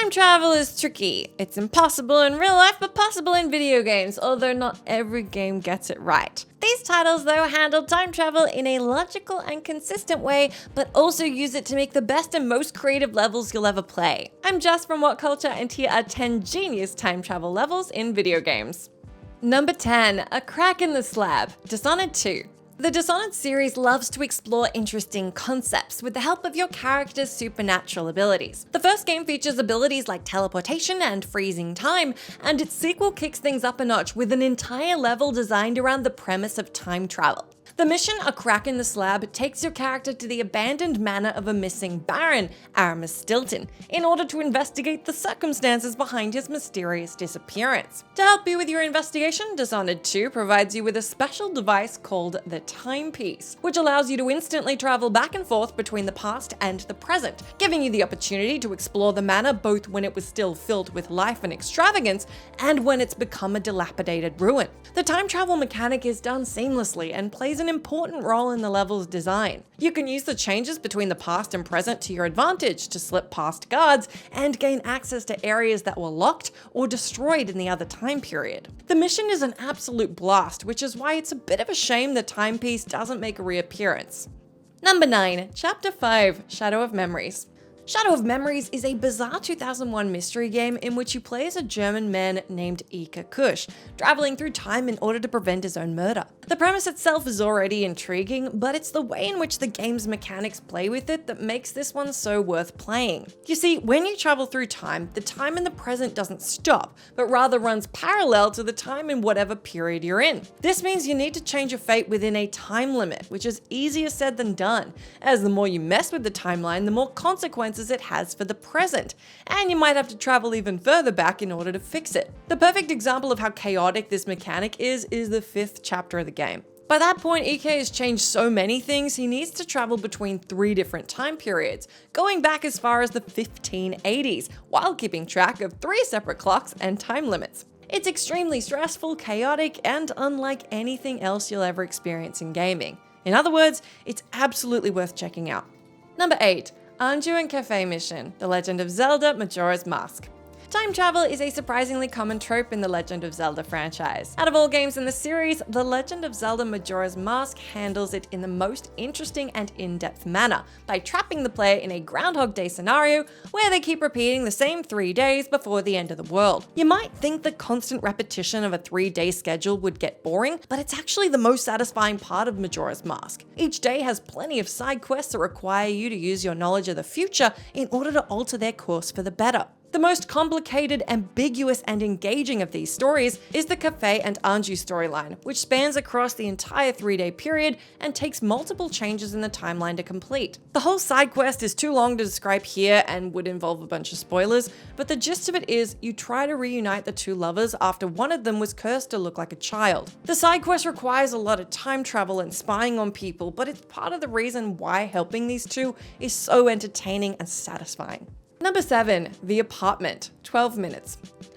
Time travel is tricky. It's impossible in real life, but possible in video games, although not every game gets it right. These titles, though, handle time travel in a logical and consistent way, but also use it to make the best and most creative levels you'll ever play. I'm Jess from WhatCulture, and here are 10 genius time travel levels in video games. Number 10, A Crack in the Slab, Dishonored 2. The Dishonored series loves to explore interesting concepts with the help of your character's supernatural abilities. The first game features abilities like teleportation and freezing time, and its sequel kicks things up a notch with an entire level designed around the premise of time travel. The mission, A Crack in the Slab, takes your character to the abandoned manor of a missing baron, Aramis Stilton, in order to investigate the circumstances behind his mysterious disappearance. To help you with your investigation, Dishonored 2 provides you with a special device called the Timepiece, which allows you to instantly travel back and forth between the past and the present, giving you the opportunity to explore the manor both when it was still filled with life and extravagance and when it's become a dilapidated ruin. The time travel mechanic is done seamlessly and plays an important role in the level's design. You can use the changes between the past and present to your advantage to slip past guards and gain access to areas that were locked or destroyed in the other time period. The mission is an absolute blast, which is why it's a bit of a shame the timepiece doesn't make a reappearance. Number 9, Chapter 5, Shadow of Memories. Shadow of Memories is a bizarre 2001 mystery game in which you play as a German man named Ika Kusch, traveling through time in order to prevent his own murder. The premise itself is already intriguing, but it's the way in which the game's mechanics play with it that makes this one so worth playing. You see, when you travel through time, the time in the present doesn't stop, but rather runs parallel to the time in whatever period you're in. This means you need to change your fate within a time limit, which is easier said than done, as the more you mess with the timeline, the more consequences it has for the present, and you might have to travel even further back in order to fix it. The perfect example of how chaotic this mechanic is the 5th chapter of the game. By that point, Ike has changed so many things, he needs to travel between 3 different time periods, going back as far as the 1580s, while keeping track of 3 separate clocks and time limits. It's extremely stressful, chaotic, and unlike anything else you'll ever experience in gaming. In other words, it's absolutely worth checking out. Number 8, Andu and Cafe Mission, The Legend of Zelda Majora's Mask. Time travel is a surprisingly common trope in the Legend of Zelda franchise. Out of all games in the series, The Legend of Zelda Majora's Mask handles it in the most interesting and in-depth manner, by trapping the player in a Groundhog Day scenario where they keep repeating the same 3 days before the end of the world. You might think the constant repetition of a 3-day schedule would get boring, but it's actually the most satisfying part of Majora's Mask. Each day has plenty of side quests that require you to use your knowledge of the future in order to alter their course for the better. The most complicated, ambiguous, and engaging of these stories is the Cafe and Andu storyline, which spans across the entire 3-day period and takes multiple changes in the timeline to complete. The whole side quest is too long to describe here and would involve a bunch of spoilers, but the gist of it is you try to reunite the 2 lovers after one of them was cursed to look like a child. The side quest requires a lot of time travel and spying on people, but it's part of the reason why helping these 2 is so entertaining and satisfying. Number 7, The Apartment, 12 minutes.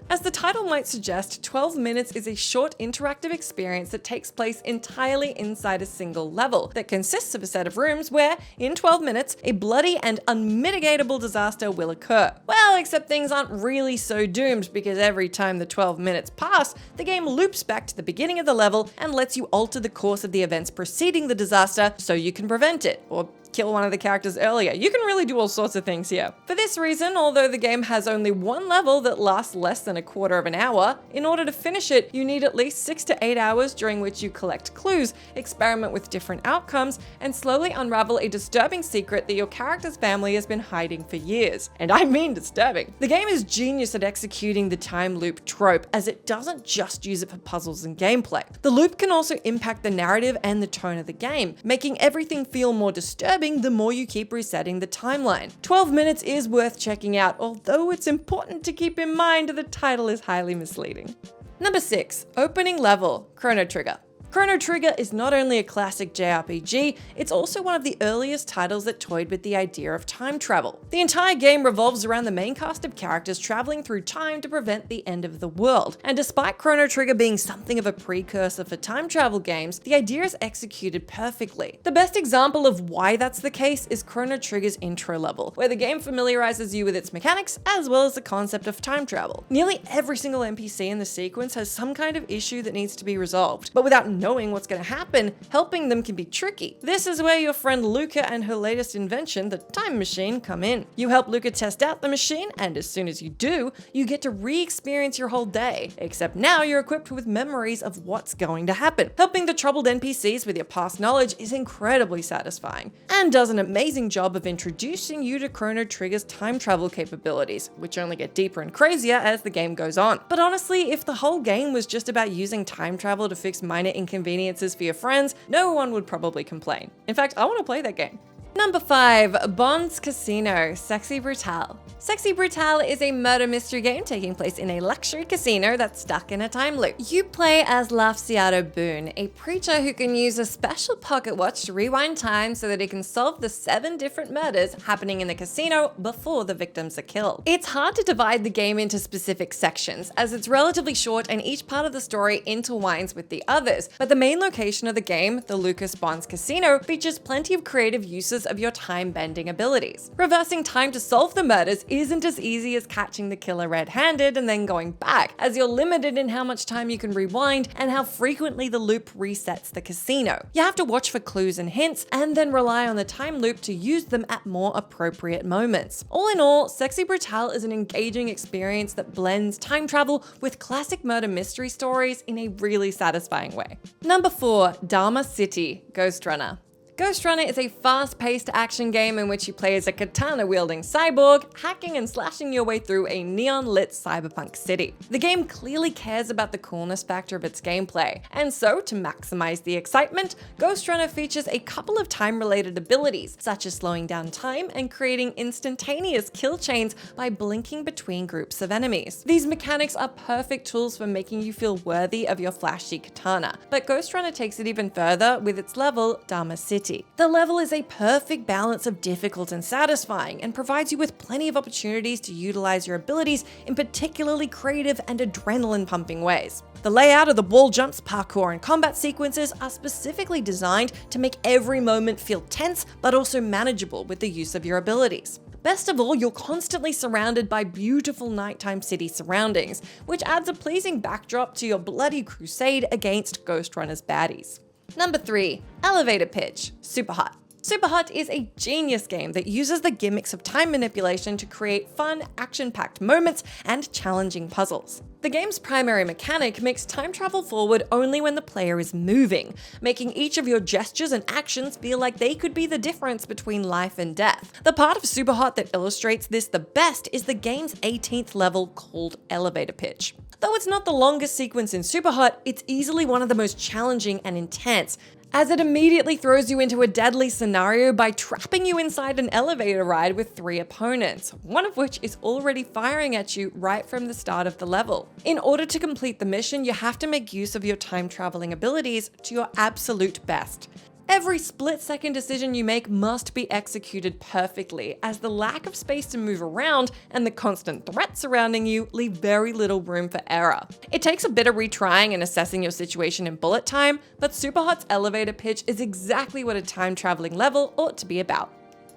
As the title might suggest, 12 minutes is a short interactive experience that takes place entirely inside a single level that consists of a set of rooms where, in 12 minutes, a bloody and unmitigatable disaster will occur. Well, except things aren't really so doomed because every time the 12 minutes pass, the game loops back to the beginning of the level and lets you alter the course of the events preceding the disaster so you can prevent it, or kill one of the characters earlier. You can really do all sorts of things here. For this reason, although the game has only one level that lasts less than a quarter of an hour, in order to finish it, you need at least 6 to 8 hours during which you collect clues, experiment with different outcomes, and slowly unravel a disturbing secret that your character's family has been hiding for years. And I mean disturbing. The game is genius at executing the time loop trope, as it doesn't just use it for puzzles and gameplay. The loop can also impact the narrative and the tone of the game, making everything feel more disturbing the more you keep resetting the timeline. 12 minutes is worth checking out, although it's important to keep in mind the title is highly misleading. Number 6, Opening Level, Chrono Trigger. Chrono Trigger is not only a classic JRPG, it's also one of the earliest titles that toyed with the idea of time travel. The entire game revolves around the main cast of characters traveling through time to prevent the end of the world, and despite Chrono Trigger being something of a precursor for time travel games, the idea is executed perfectly. The best example of why that's the case is Chrono Trigger's intro level, where the game familiarizes you with its mechanics as well as the concept of time travel. Nearly every single NPC in the sequence has some kind of issue that needs to be resolved, but without knowing what's going to happen, helping them can be tricky. This is where your friend Luca and her latest invention, the time machine, come in. You help Luca test out the machine, and as soon as you do, you get to re-experience your whole day, except now you're equipped with memories of what's going to happen. Helping the troubled NPCs with your past knowledge is incredibly satisfying, and does an amazing job of introducing you to Chrono Trigger's time travel capabilities, which only get deeper and crazier as the game goes on. But honestly, if the whole game was just about using time travel to fix minor inconveniences for your friends, no one would probably complain. In fact, I want to play that game. Number 5, Bond's Casino, Sexy Brutale. Sexy Brutale is a murder mystery game taking place in a luxury casino that's stuck in a time loop. You play as Lafciato Boone, a preacher who can use a special pocket watch to rewind time so that he can solve the 7 different murders happening in the casino before the victims are killed. It's hard to divide the game into specific sections, as it's relatively short and each part of the story intertwines with the others, but the main location of the game, the Lucas Bond's Casino, features plenty of creative uses of your time-bending abilities. Reversing time to solve the murders isn't as easy as catching the killer red-handed and then going back, as you're limited in how much time you can rewind and how frequently the loop resets the casino. You have to watch for clues and hints, and then rely on the time loop to use them at more appropriate moments. All in all, Sexy Brutale is an engaging experience that blends time travel with classic murder mystery stories in a really satisfying way. Number 4, Dharma City, Ghostrunner. Ghostrunner is a fast-paced action game in which you play as a katana-wielding cyborg, hacking and slashing your way through a neon-lit cyberpunk city. The game clearly cares about the coolness factor of its gameplay, and so, to maximize the excitement, Ghostrunner features a couple of time-related abilities, such as slowing down time and creating instantaneous kill chains by blinking between groups of enemies. These mechanics are perfect tools for making you feel worthy of your flashy katana, but Ghostrunner takes it even further with its level, Dharma City. The level is a perfect balance of difficult and satisfying, and provides you with plenty of opportunities to utilize your abilities in particularly creative and adrenaline-pumping ways. The layout of the wall jumps, parkour, and combat sequences are specifically designed to make every moment feel tense, but also manageable with the use of your abilities. Best of all, you're constantly surrounded by beautiful nighttime city surroundings, which adds a pleasing backdrop to your bloody crusade against Ghostrunner's baddies. Number 3, Elevator Pitch, Superhot. Superhot is a genius game that uses the gimmicks of time manipulation to create fun, action-packed moments and challenging puzzles. The game's primary mechanic makes time travel forward only when the player is moving, making each of your gestures and actions feel like they could be the difference between life and death. The part of Superhot that illustrates this the best is the game's 18th level called Elevator Pitch. Though it's not the longest sequence in Superhot, it's easily one of the most challenging and intense, as it immediately throws you into a deadly scenario by trapping you inside an elevator ride with 3 opponents, one of which is already firing at you right from the start of the level. In order to complete the mission, you have to make use of your time-traveling abilities to your absolute best. Every split-second decision you make must be executed perfectly, as the lack of space to move around and the constant threat surrounding you leave very little room for error. It takes a bit of retrying and assessing your situation in bullet time, but Superhot's elevator pitch is exactly what a time-traveling level ought to be about.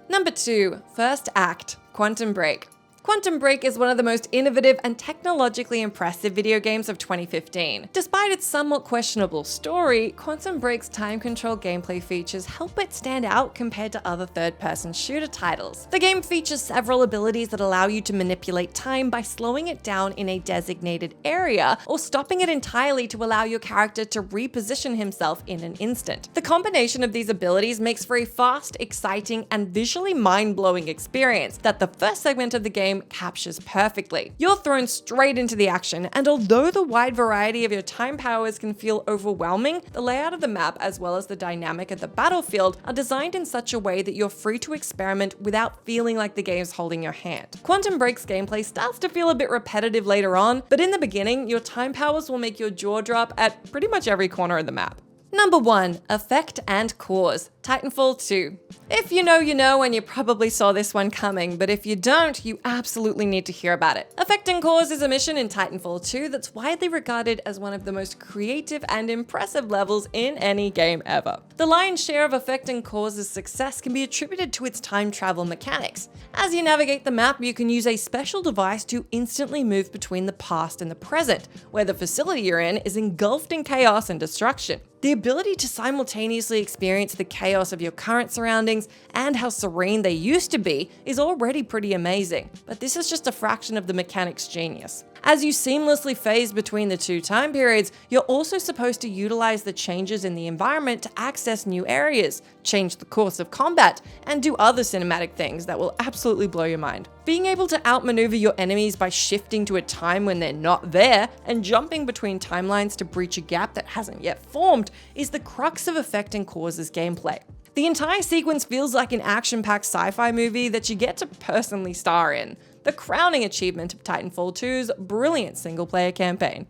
Number 2, First Act, Quantum Break. Quantum Break is one of the most innovative and technologically impressive video games of 2015. Despite its somewhat questionable story, Quantum Break's time control gameplay features help it stand out compared to other third-person shooter titles. The game features several abilities that allow you to manipulate time by slowing it down in a designated area or stopping it entirely to allow your character to reposition himself in an instant. The combination of these abilities makes for a fast, exciting, and visually mind-blowing experience that the first segment of the game captures perfectly. You're thrown straight into the action, and although the wide variety of your time powers can feel overwhelming, the layout of the map as well as the dynamic of the battlefield are designed in such a way that you're free to experiment without feeling like the game's holding your hand. Quantum Break's gameplay starts to feel a bit repetitive later on, but in the beginning, your time powers will make your jaw drop at pretty much every corner of the map. Number 1. Effect and Cause, Titanfall 2. If you know, you know, and you probably saw this one coming, but if you don't, you absolutely need to hear about it. Effect and Cause is a mission in Titanfall 2 that's widely regarded as one of the most creative and impressive levels in any game ever. The lion's share of Effect and Cause's success can be attributed to its time travel mechanics. As you navigate the map, you can use a special device to instantly move between the past and the present, where the facility you're in is engulfed in chaos and destruction. The ability to simultaneously experience the chaos of your current surroundings and how serene they used to be is already pretty amazing, but this is just a fraction of the mechanic's genius. As you seamlessly phase between the two time periods, you're also supposed to utilize the changes in the environment to access new areas, change the course of combat, and do other cinematic things that will absolutely blow your mind. Being able to outmaneuver your enemies by shifting to a time when they're not there and jumping between timelines to breach a gap that hasn't yet formed is the crux of Effect and Cause's gameplay. The entire sequence feels like an action-packed sci-fi movie that you get to personally star in, the crowning achievement of Titanfall 2's brilliant single-player campaign.